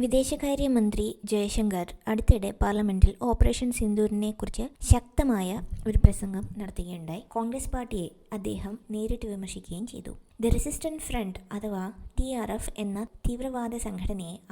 വിദേശകാര്യമന്ത്രി ജയശങ്കർ അടുത്തിടെ പാർലമെന്റിൽ ഓപ്പറേഷൻ സിന്ദൂരിനെ കുറിച്ച് ശക്തമായ ഒരു പ്രസംഗം നടത്തുകയുണ്ടായി. കോൺഗ്രസ് പാർട്ടിയെ അദ്ദേഹം നേരിട്ട് വിമർശിക്കുകയും ചെയ്തു. ദി റെസിസ്റ്റന്റ് ഫ്രണ്ട് അഥവാ TRF എന്ന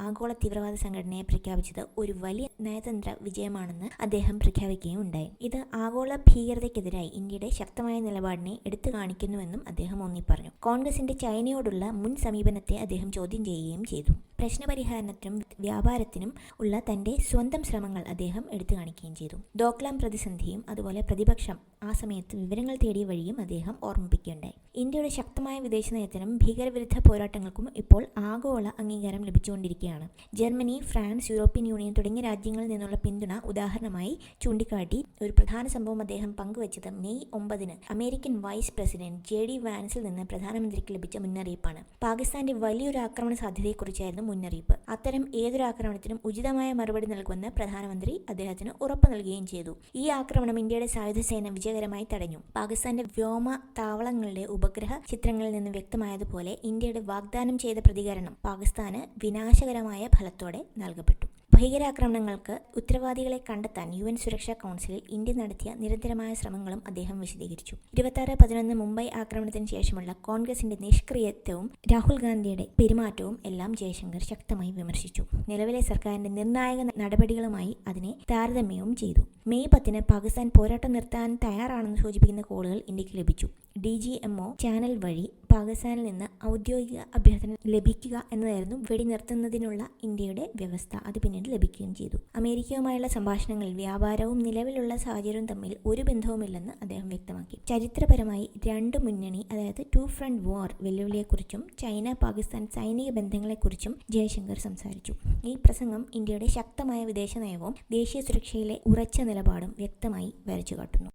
ആഗോള തീവ്രവാദ സംഘടനയെ പ്രഖ്യാപിച്ചത് ഒരു വലിയ നയതന്ത്ര വിജയമാണെന്ന് അദ്ദേഹം പ്രഖ്യാപിക്കുകയും ഉണ്ടായി. ഇത് ആഗോള ഭീകരതയ്ക്കെതിരായി ഇന്ത്യയുടെ ശക്തമായ നിലപാടിനെ എടുത്തു കാണിക്കുന്നുവെന്നും അദ്ദേഹം പറഞ്ഞു. കോൺഗ്രസിന്റെ ചൈനയോടുള്ള മുൻ സമീപനത്തെ അദ്ദേഹം ചോദ്യം ചെയ്യുകയും ചെയ്തു. പ്രശ്നപരിഹാരത്തിനും വ്യാപാരത്തിനും ഉള്ള തന്റെ സ്വന്തം ശ്രമങ്ങൾ അദ്ദേഹം എടുത്തു കാണിക്കുകയും ചെയ്തു. ഡോക്ലാം പ്രതിസന്ധിയും അതുപോലെ പ്രതിപക്ഷം ആ സമയത്ത് വിവരങ്ങൾ തേടിയ വഴിയും അദ്ദേഹം ഓർമ്മിപ്പിക്കുകയുണ്ടായി. ഇന്ത്യയുടെ ശക്തമായ വിദേശ നയത്തിനും ഭീകരവിരുദ്ധ പോരാട്ടങ്ങൾക്കും ഇപ്പോൾ ആഗോള അംഗീകാരം ലഭിച്ചുകൊണ്ടിരിക്കുകയാണ്. ജർമ്മനി, ഫ്രാൻസ്, യൂറോപ്യൻ യൂണിയൻ തുടങ്ങിയ രാജ്യങ്ങളിൽ നിന്നുള്ള പിന്തുണ ഉദാഹരണമായി ചൂണ്ടിക്കാട്ടി ഒരു പ്രധാന സംഭവം അദ്ദേഹം പങ്കുവച്ചത് May 9 American vice president JD വാൻസിൽ നിന്ന് പ്രധാനമന്ത്രിക്ക് ലഭിച്ച മുന്നറിയിപ്പാണ്. പാകിസ്ഥാന്റെ വലിയൊരു ആക്രമണ സാധ്യതയെക്കുറിച്ചായിരുന്നു മുന്നറിയിപ്പ്. അത്തരം ഏതൊരു ആക്രമണത്തിനും ഉചിതമായ മറുപടി നൽകുമെന്ന് പ്രധാനമന്ത്രി അദ്ദേഹത്തിന് ഉറപ്പ് നൽകുകയും ചെയ്തു. ഈ ആക്രമണം ഇന്ത്യയുടെ സായുധ സേന വിജയകരമായി തടഞ്ഞു. പാകിസ്ഥാന്റെ വ്യോമ താവളങ്ങളുടെ ഉപഗ്രഹ ചിത്രങ്ങളിൽ നിന്ന് വ്യക്തമായതുപോലെ ഇന്ത്യയുടെ വാഗ്ദാനം ചെയ്ത പ്രതികരണം പാകിസ്ഥാന് വിനാശകരമായ ഫലത്തോടെ നൽകപ്പെട്ടു. ഭീകരാക്രമണങ്ങൾക്ക് ഉത്തരവാദികളെ കണ്ടെത്താൻ UN സുരക്ഷാ കൗൺസിലിൽ ഇന്ത്യ നടത്തിയ നിരന്തരമായ ശ്രമങ്ങളും അദ്ദേഹം വിശദീകരിച്ചു. 26/11 മുംബൈ ആക്രമണത്തിന് ശേഷമുള്ള കോൺഗ്രസിന്റെ നിഷ്ക്രിയത്വവും രാഹുൽ ഗാന്ധിയുടെ പെരുമാറ്റവും എല്ലാം ജയശങ്കർ ശക്തമായി വിമർശിച്ചു. നിലവിലെ സർക്കാരിന്റെ നിർണായക നടപടികളുമായി അതിനെ താരതമ്യവും ചെയ്തു. മെയ് 10 പാകിസ്ഥാൻ പോരാട്ടം നിർത്താൻ തയ്യാറാണെന്ന് സൂചിപ്പിക്കുന്ന കോളുകൾ ഇന്ത്യക്ക് ലഭിച്ചു. DGMO ചാനൽ വഴി പാകിസ്ഥാനിൽ നിന്ന് ഔദ്യോഗിക അഭ്യർത്ഥന ലഭിക്കുക എന്നതായിരുന്നു വെടിനിർത്തുന്നതിനുള്ള ഇന്ത്യയുടെ വ്യവസ്ഥ. അത് പിന്നീട് ലഭിക്കുകയും ചെയ്തു. അമേരിക്കയുമായുള്ള സംഭാഷണങ്ങളിൽ വ്യാപാരവും നിലവിലുള്ള സാഹചര്യവും തമ്മിൽ ഒരു ബന്ധവുമില്ലെന്ന് അദ്ദേഹം വ്യക്തമാക്കി. ചരിത്രപരമായി രണ്ട് മുന്നണി അതായത് ടു ഫ്രണ്ട് വാർ വെല്ലുവിളിയെക്കുറിച്ചും ചൈന പാകിസ്ഥാൻ സൈനിക ബന്ധങ്ങളെക്കുറിച്ചും ജയശങ്കർ സംസാരിച്ചു. ഈ പ്രസംഗം ഇന്ത്യയുടെ ശക്തമായ വിദേശ നയവും ദേശീയ സുരക്ഷയിലെ ഉറച്ച നിലപാടും വ്യക്തമായി വരച്ചുകാട്ടുന്നു.